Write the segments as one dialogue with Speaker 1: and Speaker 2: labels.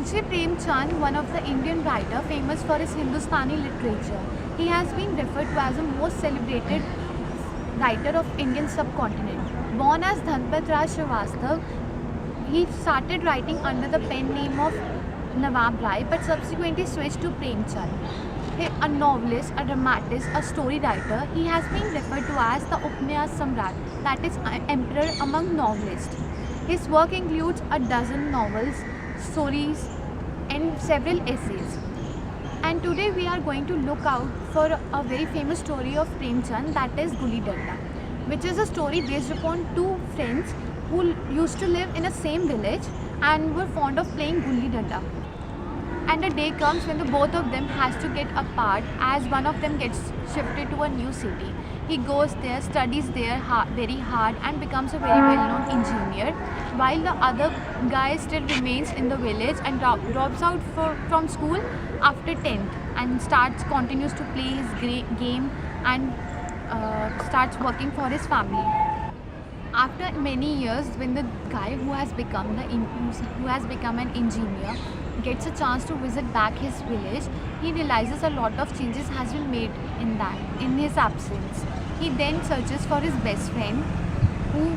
Speaker 1: Munshi Premchand, one of the Indian writer famous for his Hindustani literature. He has been referred to as the most celebrated writer of Indian subcontinent. Born as Dhanpat Raj Srivastav, he started writing under the pen name of Nawab Rai but subsequently switched to Premchand. A novelist, a dramatist, a story writer, he has been referred to as the Upanyas Samrat, that is, emperor among novelists. His work includes a dozen novels, stories, and several essays. And today we are going to look out for a very famous story of Premchand, that is Gulli Danda, which is a story based upon two friends who used to live in the same village and were fond of playing Gulli Danda. And a day comes when the both of them has to get apart as one of them gets shifted to a new city. He goes there, studies there very hard and becomes a very well-known engineer, while the other guy still remains in the village and drops out from school after 10th and continues to play his game and starts working for his family. After many years, when the guy who has become an engineer gets a chance to visit back his village, he realizes a lot of changes has been made in his absence. He then searches for his best friend, who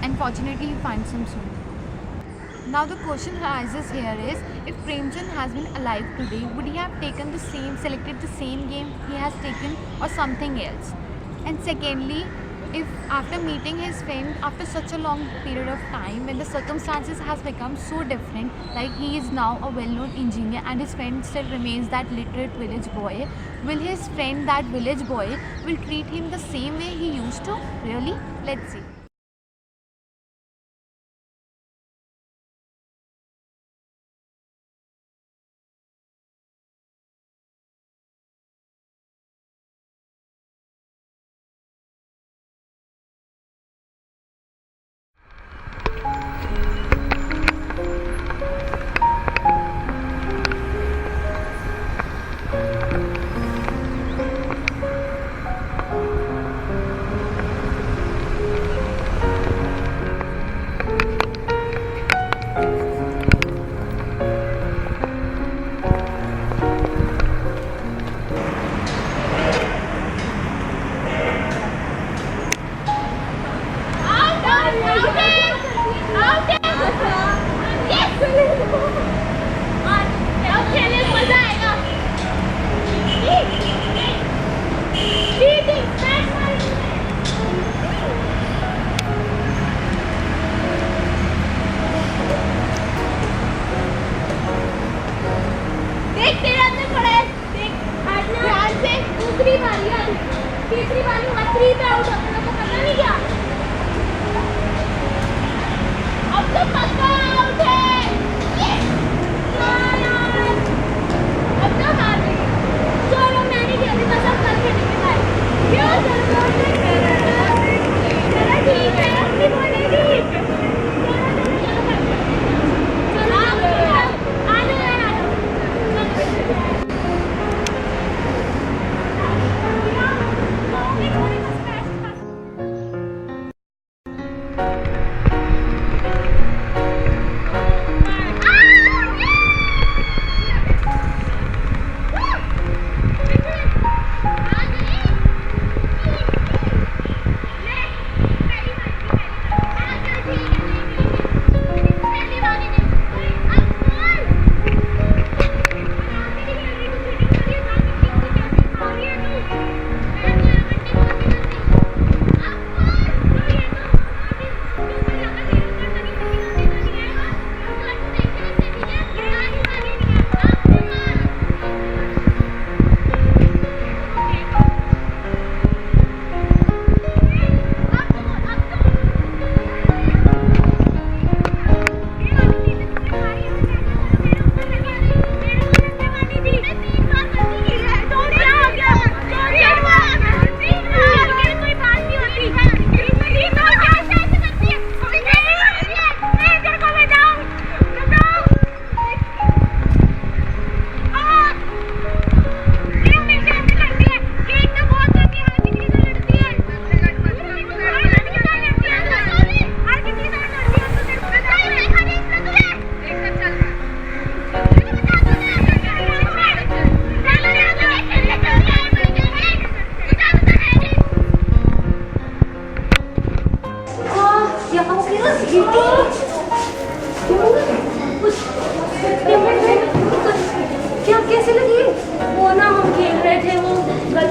Speaker 1: unfortunately he finds him soon. Now the question arises here is, if Premchand has been alive today, would he have selected the same game he has taken or something else? And secondly, if after meeting his friend after such a long period of time, when the circumstances has become so different, like he is now a well-known engineer and his friend still remains that literate village boy, will his friend, that village boy, will treat him the same way he used to? Really? Let's see.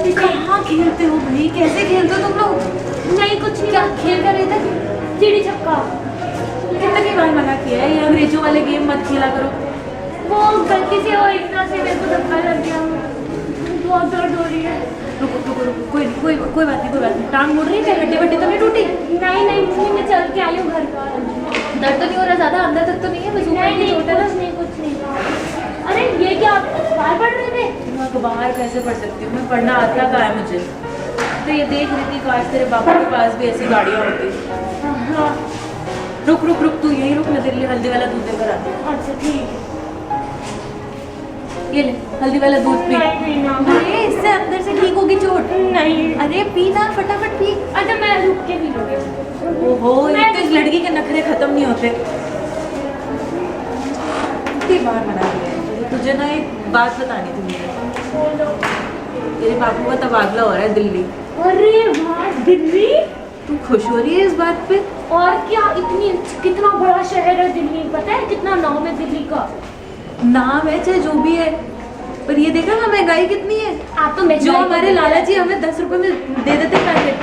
Speaker 2: जल्दी से।
Speaker 3: कहाँ खेलते हो भाई, कैसे खेलते हो तुम लोग?
Speaker 2: नहीं कुछ नहीं,
Speaker 3: क्या खेल कर रहे थे?
Speaker 2: चिड़ी छक्का।
Speaker 3: कितनी बार मना किया है ये अंग्रेजों वाले गेम मत खेला करो।
Speaker 2: वो गलती से और इतना से मेरे को धक्का लग गया, बहुत दर्द हो रही है।
Speaker 3: रुको रुको रुको, कोई नहीं, कोई बात नहीं, कोई बात नहीं। टांग मुड़ रही है, हड्डी वड्डी तो नहीं टूटी?
Speaker 2: नहीं नहीं मम्मी, मैं चल के आई हूँ घर का।
Speaker 3: दर्द तो नहीं हो रहा ज्यादा? अंदर तक तो नहीं है? बस ऊपर
Speaker 2: नहीं
Speaker 3: की
Speaker 2: नहीं
Speaker 3: चोट है ना?
Speaker 2: कुछ नहीं कुछ नहीं। अरे ये क्या आप बाहर पढ़ रहे थे?
Speaker 3: मैं बाहर कैसे पढ़ सकती हूँ, मैं पढ़ना आता कहाँ है मुझे। तो ये देख रही थी काश तेरे बाबा के पास भी ऐसी गाड़ियाँ होती।
Speaker 2: हाँ
Speaker 3: रुक रुक रुक, तू यही रुक, मैं तेरे लिए हल्दी वाला दूध देकर आती हूँ।
Speaker 2: अच्छा ठीक है।
Speaker 3: ये ले हल्दी वाला दूध पी।
Speaker 2: नहीं नहीं ना,
Speaker 3: अरे इससे अंदर से ठीक होगी चोट।
Speaker 2: नहीं।
Speaker 3: अरे पी ना, फटाफट पी।
Speaker 2: अच्छा मैं रुक के भी लूँगी।
Speaker 3: ओहो, एक तो इस लड़की के नखरे खत्म नहीं होते। कितनी बार मना किया है तुझे ना, एक बात बतानी थी मुझे। तेरे बापू का तबादला हो रहा है दिल्ली।
Speaker 2: अरे वाह, दिल्ली?
Speaker 3: तू खुश हो रही है इस बात पे?
Speaker 2: और क्या, इतनी कितना बड़ा शहर है दिल्ली, पता है कितना नाम है दिल्ली का?
Speaker 3: नाम है चाहे जो भी है, पर ये देखा ना महंगाई कितनी है।
Speaker 2: आप तो मैं
Speaker 3: जो हमारे लाला जी हमें 10 रुपए में दे देते पैकेट,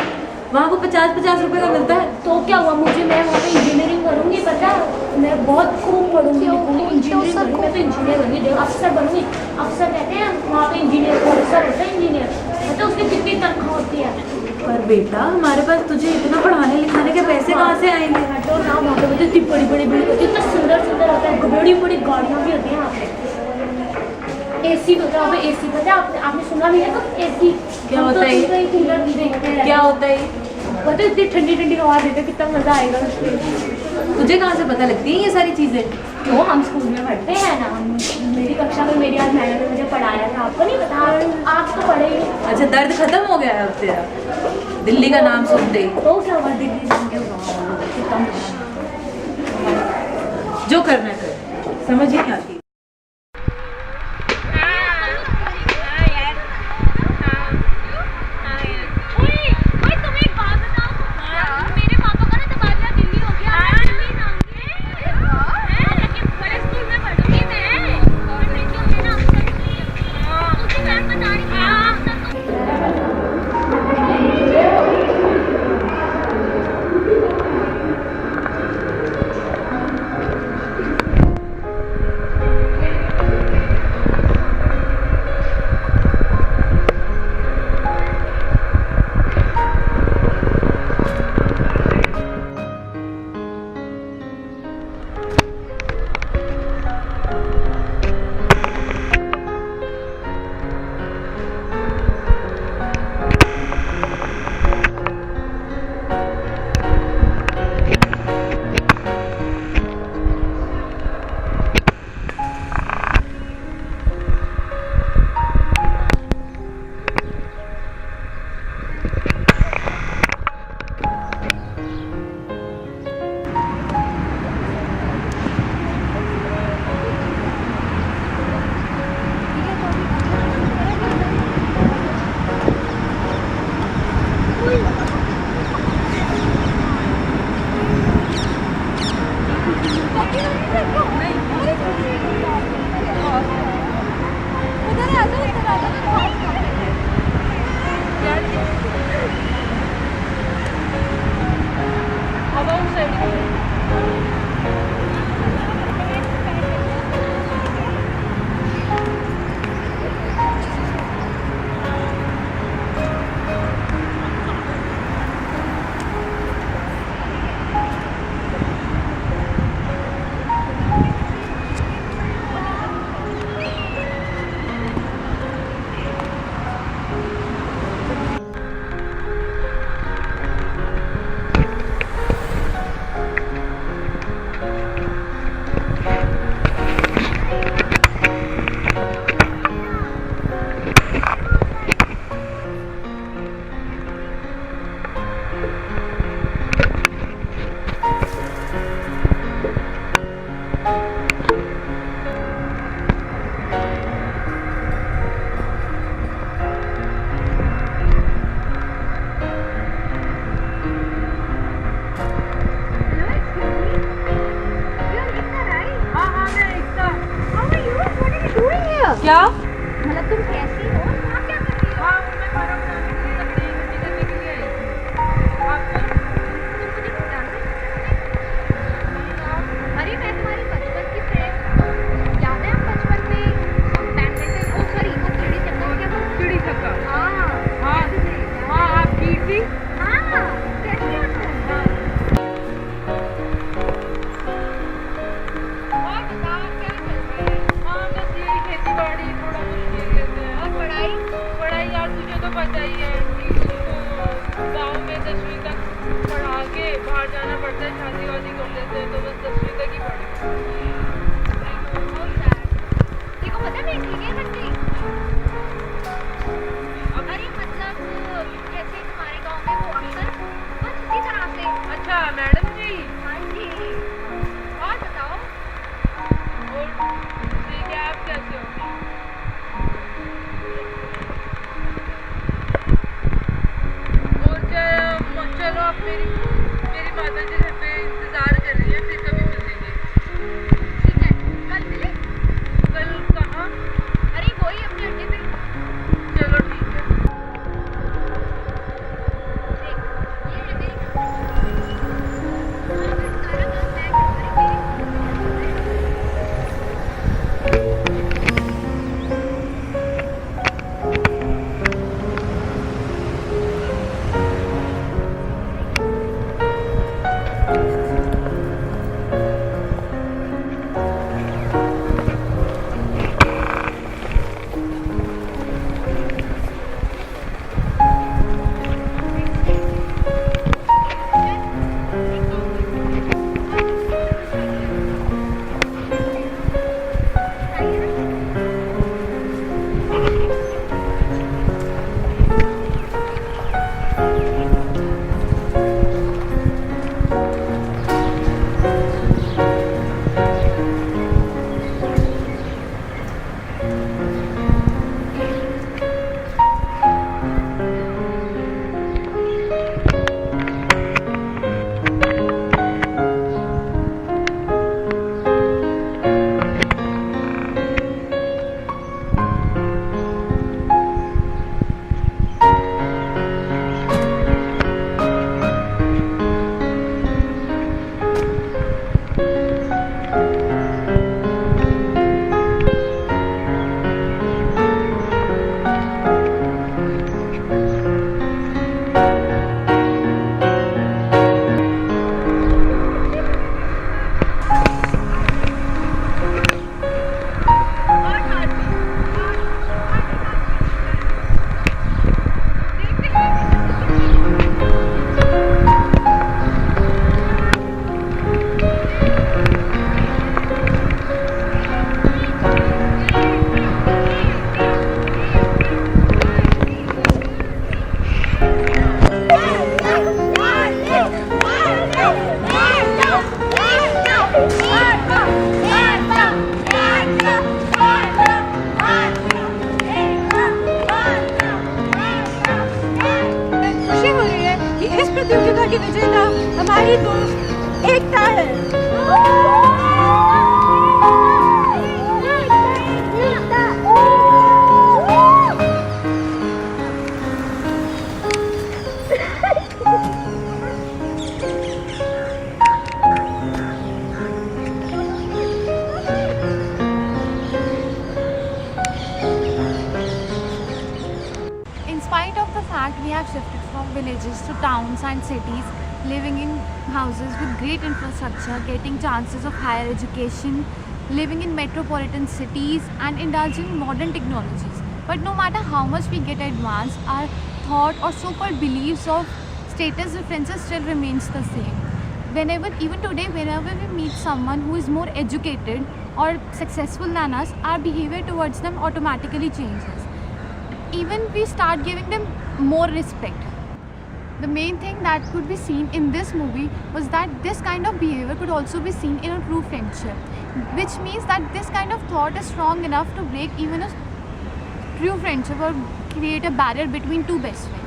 Speaker 3: वहाँ को 50-50 रुपए का मिलता है।
Speaker 2: तो क्या हुआ, मुझे मैं वहाँ पे इंजीनियरिंग करूँगी, पता है मैं बहुत खूब पढ़ूंगी, इंजीनियरिंग करूँगी, मैं तो इंजीनियर बनूंगी, अफसर बनूंगी। अफसर कहते हैं वहाँ पे इंजीनियर, अफसर होता है इंजीनियर, मतलब उसकी कितनी तनख्वाह होती है।
Speaker 3: पर बेटा हमारे पास तुझे इतना पढ़ाने लिखाने के पैसे कहाँ से आएंगे?
Speaker 2: हटो ना, वहाँ पे मतलब इतनी बड़ी बड़ी बिल्डिंग होती है, इतना सुंदर सुंदर होता है, बड़ी बड़ी गाड़ियाँ भी होती हैं यहाँ पे। एसी होता है वहाँ पे, एसी पता है आपने सुना भी है तो एसी
Speaker 3: क्या होता है?
Speaker 2: कूलर भी देखते हैं।
Speaker 3: क्या होता है?
Speaker 2: पता है इतनी ठंडी ठंडी हवा देते हैं, कितना मजा आएगा उसमें।
Speaker 3: तुझे कहाँ से पता लगती है ये सारी चीजें?
Speaker 2: तो हम स्कूल में पढ़ते हैं ना, मेरी कक्षा में मेरी आज मैडम ने मुझे पढ़ाया था, आपको नहीं पता? आप तो पढ़े ही नहीं।
Speaker 3: अच्छा, दर्द खत्म हो गया है अब तेरा दिल्ली का नाम सुनते ही?
Speaker 2: तो क्या हुआ, दिल्ली जान के कितना मजा।
Speaker 3: जो करना है कर, समझ ही नहीं आती।
Speaker 1: क्या मतलब तुम कैसी हो, यहाँ क्या कर रही हो?
Speaker 3: चाहिए कि उसको गाँव में 10वीं तक पढ़ा के बाहर जाना पड़ता है, शादी वादी कर लेते हैं तो बस 10वीं तक ही पढ़े।
Speaker 2: देखो पता है मैं इंजीनियर बन गई। अरे मतलब जैसे तुम्हारे गांव में वो अफसर बस उसी तरह से।
Speaker 3: अच्छा मैडम जी।
Speaker 2: हाँ जी। और बताओ
Speaker 3: और ठीक है, आप कैसे हो? और चलो आप मेरी माता जी घर पे इंतजार कर रही है, फिर कभी मिलेंगे।
Speaker 2: ठीक है कल मिले।
Speaker 3: कल कहाँ?
Speaker 2: अरे वही अपने अड्डे पे।
Speaker 3: चलो ठीक है।
Speaker 2: देख ये है मेरी यहाँ पे सारा काम मैं कर रही
Speaker 4: प्रतियोगिता की विजेता हमारी दोस्त एकता है।
Speaker 1: In spite of the fact we have shifted from villages to towns and cities, living in houses with great infrastructure, getting chances of higher education, living in metropolitan cities and indulging in modern technologies. But no matter how much we get advanced, our thought or so-called beliefs of status differences still remains the same. Even today, whenever we meet someone who is more educated or successful than us, our behavior towards them automatically changes. Even we start giving them more respect. The main thing that could be seen in this movie was that this kind of behavior could also be seen in a true friendship, which means that this kind of thought is strong enough to break even a true friendship or create a barrier between two best friends.